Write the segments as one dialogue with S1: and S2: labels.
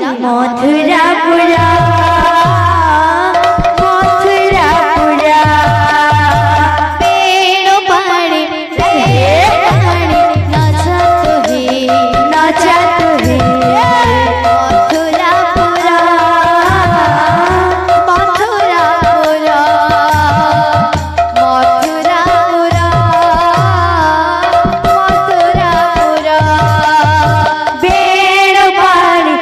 S1: मथुरापुरा मथुरापुरा पेड़ पानी नचत है मथुरापुरा मथुरापुरा मथुरापुरा मथुरापुरा पेड़ पानी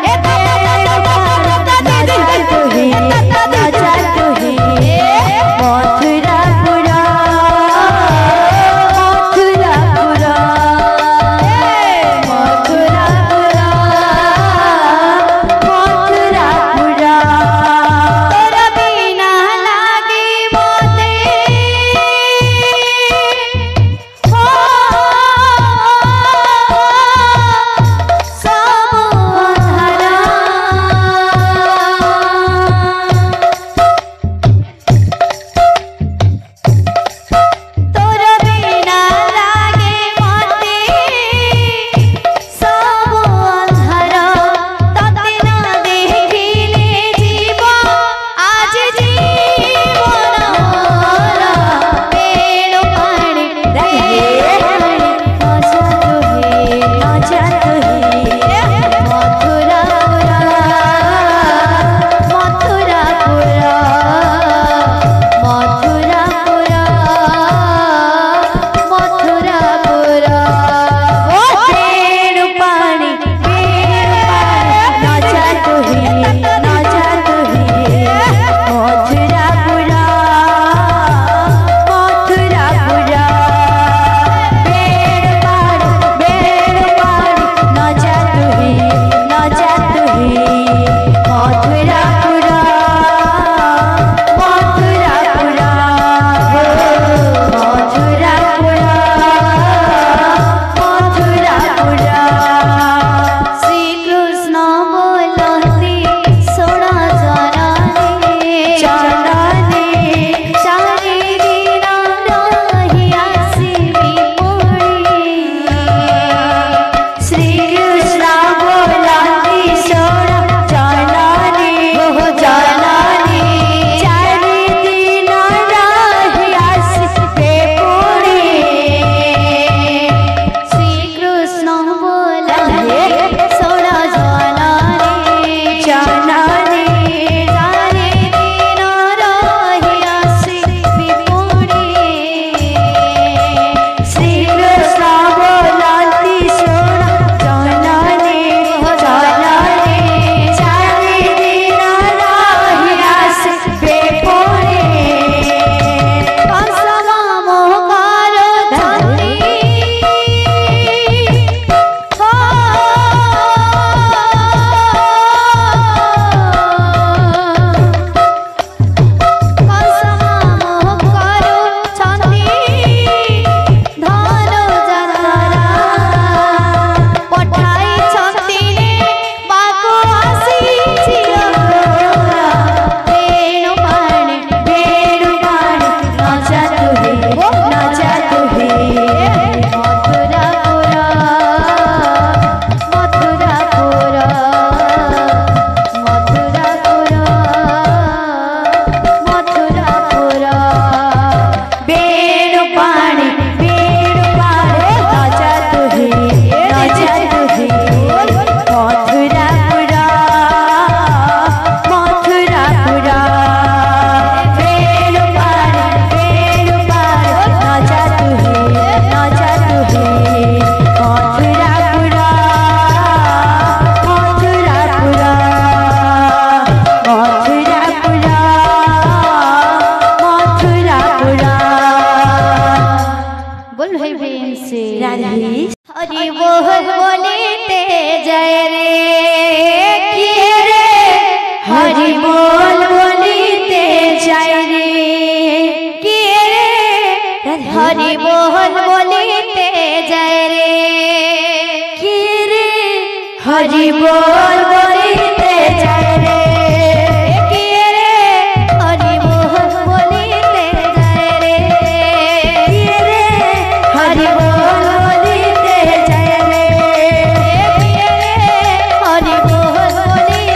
S1: हरि बोल बोलते जय रे किए रे हरि बोल बोलते जय रे किए रे हरि बोल बोलते जय रे किए रे हरि बोल बोलते जय रे किए रे हरि बोल बोलते जय रे किए रे हरि बोल बोलते जय रे किए रे हरि बोल बोलते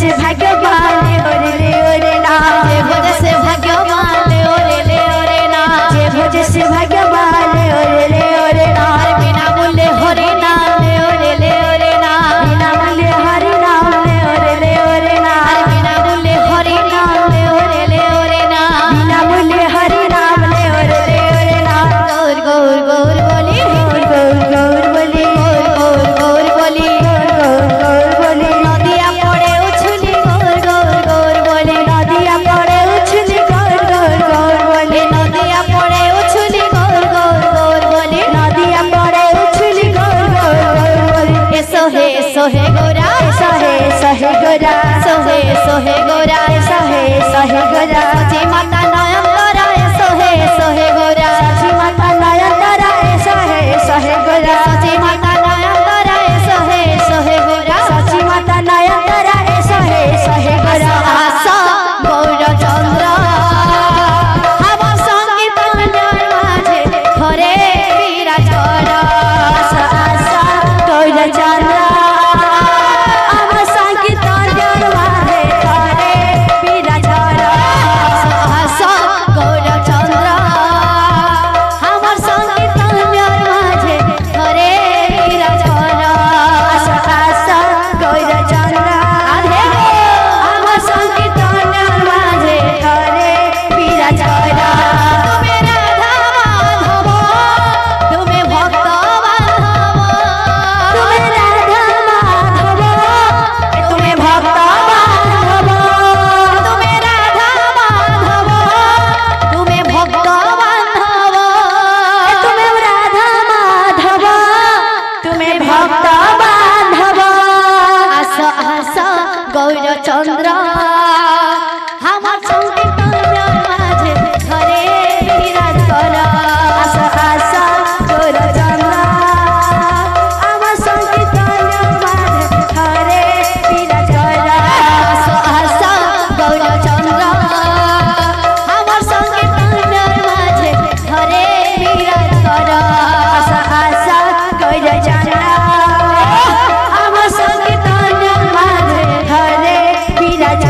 S1: से भाग्यवान ओरे ले ओरे ना जे भोज से भाग्यवान ओरे ले ओरे ना जे भोज से भाग्यवान ओरे ले ओरे ना बिना मूल्य हरि नाम ओरे ले ओरे ना बिना मूल्य हरि नाम ओरे ले ओरे ना बिना मूल्य हरि नाम ओरे ले ओरे ना बिना मूल्य हरि नाम ओरे ले ओरे ना गौर गौर गौर बोली गौर गौर गौर बोली गौर गौर बोली गौर गौर बोली नदिया पड़े उछली गौर गौर गौर बोली नदिया पड़े उछली गौर गौर गौर बोली नदिया पड़े उछली गौर गौर गौर बोली नदिया पड़े उछली गौर गौर गौर बोली ए सोहे सोहे गोरा सोहे गोरा सोहे गोरा सोहे गोरा जी माता नयन तोरा सोहे सोहे गोरा जी माता नयन तोरा सोहे गोरा जी माता नयन तोरा सोहे गोरा जी माता नयन तोरा सोहे गोरा आशा गौर चंद्र हम संगीत माझे घरे विराज कर आशा गौर चंद्र हम संगीत माझे घरे विराज कर आशा गौर चंद्र हम संगीत माझे घरे विराज कर आशा गौर चंद्र हम संगीत माझे घरे विराज कर तुम्हें राधा माधव तुम्हें भक्त बांधव तुम्हें राधा माधव तुम्हें भक्त बांधव तुम्हें राधा माधव तुम्हें भक्त बांधव तुम्हें राधा माधव तुम्हें भक्त बांधव आस आस गौर चंद्र हम संगीत माझे घरे विराज कर आस आस गौर चंद्र हम संगीत माझे घरे विराज कर आस आस गौर चंद्र हम संगीत माझे घरे विराज कर आस आस गौर चंद्र हम संगीत माझे घरे विराज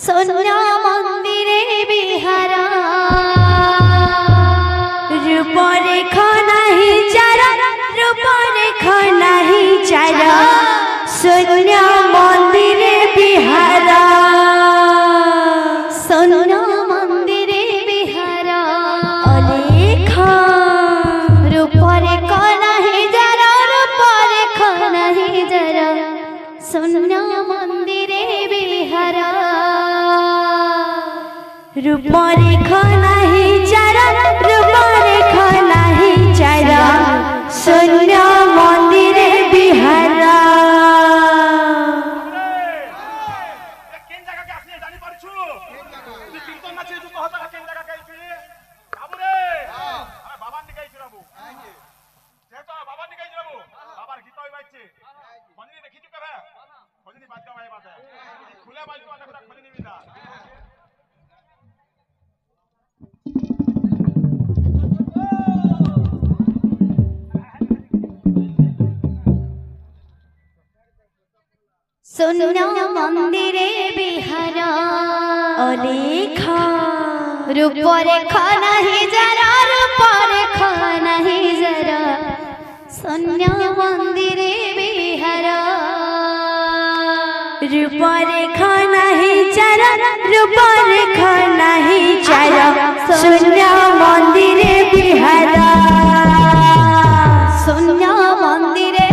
S1: शून्य मंदिरे बिहार रूपरे खनाही चार रूपरे खनाही चार शून्य मंदिरे बिहार शून्य मंदिरे बिहार अलेख रूपरे खनाही जार रूपरे खनाही जार शून्य मंदिरे बिहार रूपरे खनाही जार रूपरे खनाही जार शून्य मंदिरे बिहार शून्य मंदिरे बिहार अलेख रूपरे खनाही जार रूपरे खनाही जार शून्य मंदिरे बिहार रूपरे खनाही जार रूपरे खनाही जार शून्य मंदिरे बिहार शून्य मंदिरे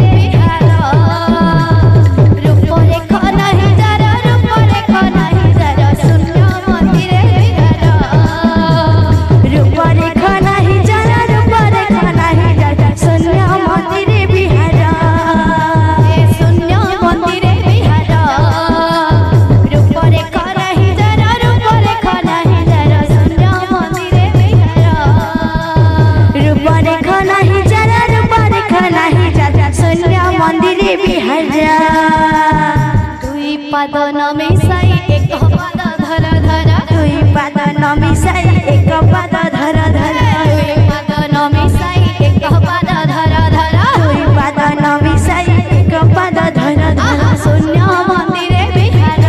S1: दुई पाद नमिसाई एक पाद धर धर दुई पाद नमिसाई एक पाद धर धर दुई पाद नमिसाई एक पाद धर धर दुई पाद नमिसाई एक पाद धर धर शून्य मंदिरे बिहार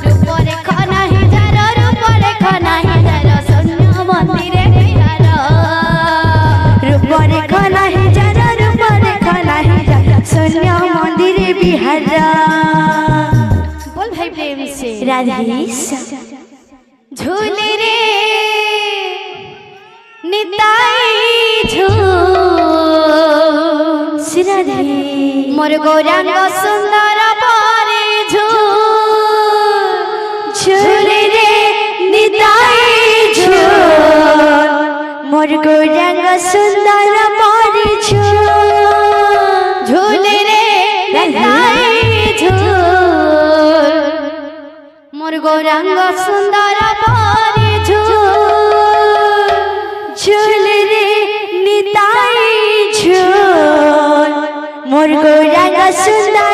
S1: रूपरे खनाही जार रूपरे खनाही जार शून्य मंदिरे बिहार रूपरे खनाही जार रूपरे खनाही जार शून्य मंदिरे बिहार बोल भाई प्रेम से राधेश्याम झूले रे निताई झूल राधे मोर गौरांग सुंदर पारे झूल झूले रे निताई झूल मोर गौरांग सुंदर पारे झूल झूले रे निताई झूल मोर गौरांग सुंदर पारे झूल झूल रे निताई झूल मोर गौरांग सुंदर